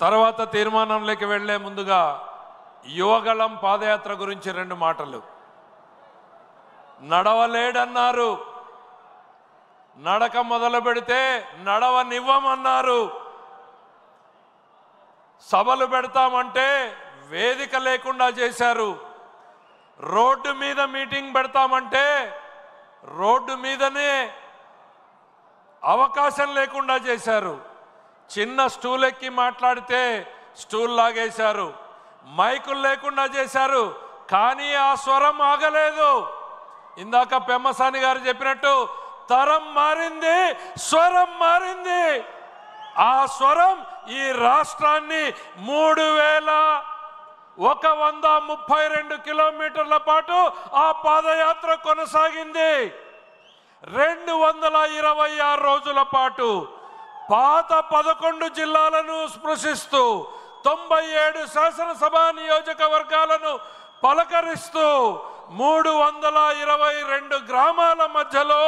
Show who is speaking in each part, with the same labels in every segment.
Speaker 1: తర్వాత తీర్మానంలోకి వెళ్లే ముందుగా యువగళం పాదయాత్ర గురించి 2 మాటలు. నడవలేడన్నారు, నడక మొదలు పెడితే నడవనివ్వమన్నారు. సభలు పెడతామంటే వేదిక లేకుండా చేశారు. రోడ్డు మీద మీటింగ్ పెడతామంటే రోడ్డు మీదనే అవకాశం లేకుండా చేశారు. చిన్న స్టూల్ ఎక్కి మాట్లాడితే స్టూల్ లాగేశారు. మైకులు లేకుండా చేశారు. కానీ ఆ స్వరం ఆగలేదు. ఇందాక పెమ్మసాని గారు చెప్పినట్టు తరం మారింది, స్వరం మారింది. ఆ స్వరం ఈ రాష్ట్రాన్ని 3132 కిలోమీటర్ల పాటు ఆ పాదయాత్ర కొనసాగింది. 226 రోజుల పాటు పాత 11 జిల్లాలను స్పృశిస్తూ 97 శాసనసభ నియోజకవర్గాలను పలకరిస్తూ 322 గ్రామాల మధ్యలో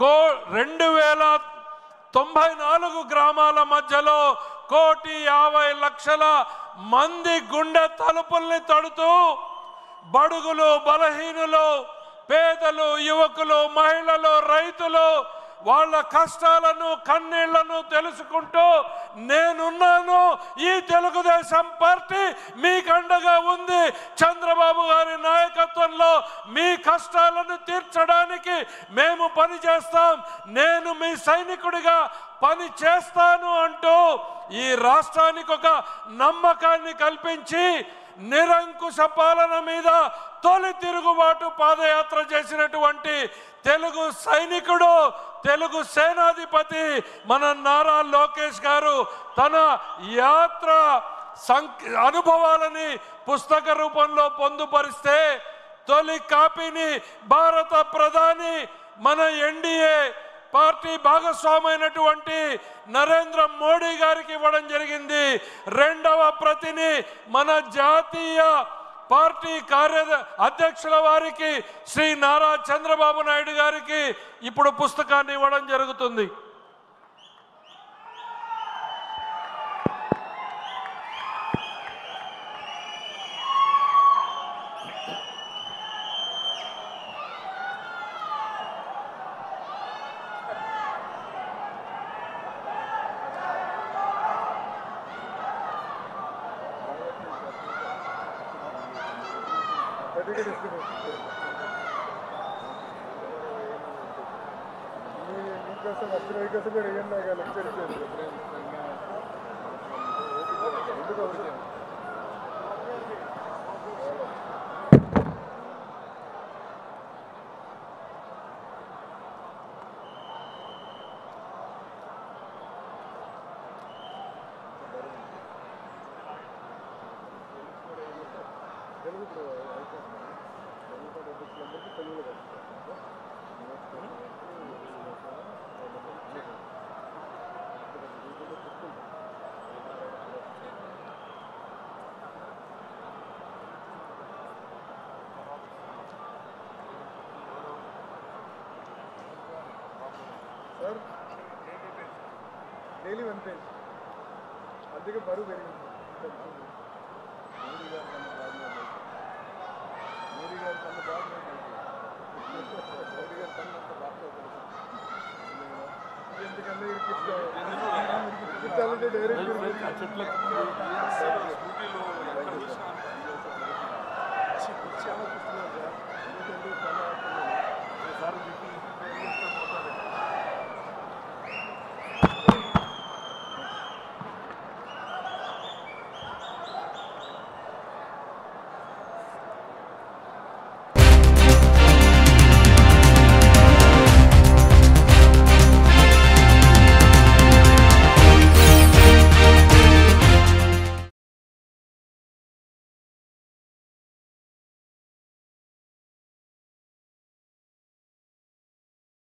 Speaker 1: 2094 గ్రామాల మధ్యలో 1,50,00,000 మంది గుండె తలుపుల్ని తడుతూ బడుగులు, బలహీనులు, పేదలు, యువకులు, మహిళలు, రైతులు వాళ్ళ కష్టాలను, కన్నీళ్లను తెలుసుకుంటూ నేనున్నాను, ఈ తెలుగుదేశం పార్టీ మీకు అండగా ఉంది, చంద్రబాబు గారి నాయకత్వంలో మీ కష్టాలను తీర్చడానికి మేము పని చేస్తాం, నేను మీ సైనికుడిగా పని చేస్తాను అంటూ ఈ రాష్ట్రానికి ఒక నమ్మకాన్ని కల్పించి నిరంకుశ పాలన మీద తొలి తిరుగుబాటు పాదయాత్ర చేసినటువంటి తెలుగు సైనికుడు, తెలుగు సేనాధిపతి మన నారా లోకేష్ గారు తన యాత్ర అనుభవాలని పుస్తక రూపంలో పొందుపరిస్తే తొలి కాపీని భారత ప్రధాని మన ఎన్డీఏ పార్టీ భాగస్వామైనటువంటి నరేంద్ర మోడీ గారికి ఇవ్వడం జరిగింది. 2వ ప్రతిని మన జాతీయ పార్టీ అధ్యక్షుల వారికి శ్రీ నారా చంద్రబాబు నాయుడు గారికి ఇప్పుడు పుస్తకాన్ని ఇవ్వడం జరుగుతుంది.
Speaker 2: డైలీ 1 పేజ్ అందుకే బరువు పెరిగింది. మోడీ గారు తన బాగా ఎందుకన్నా డైరెక్ట్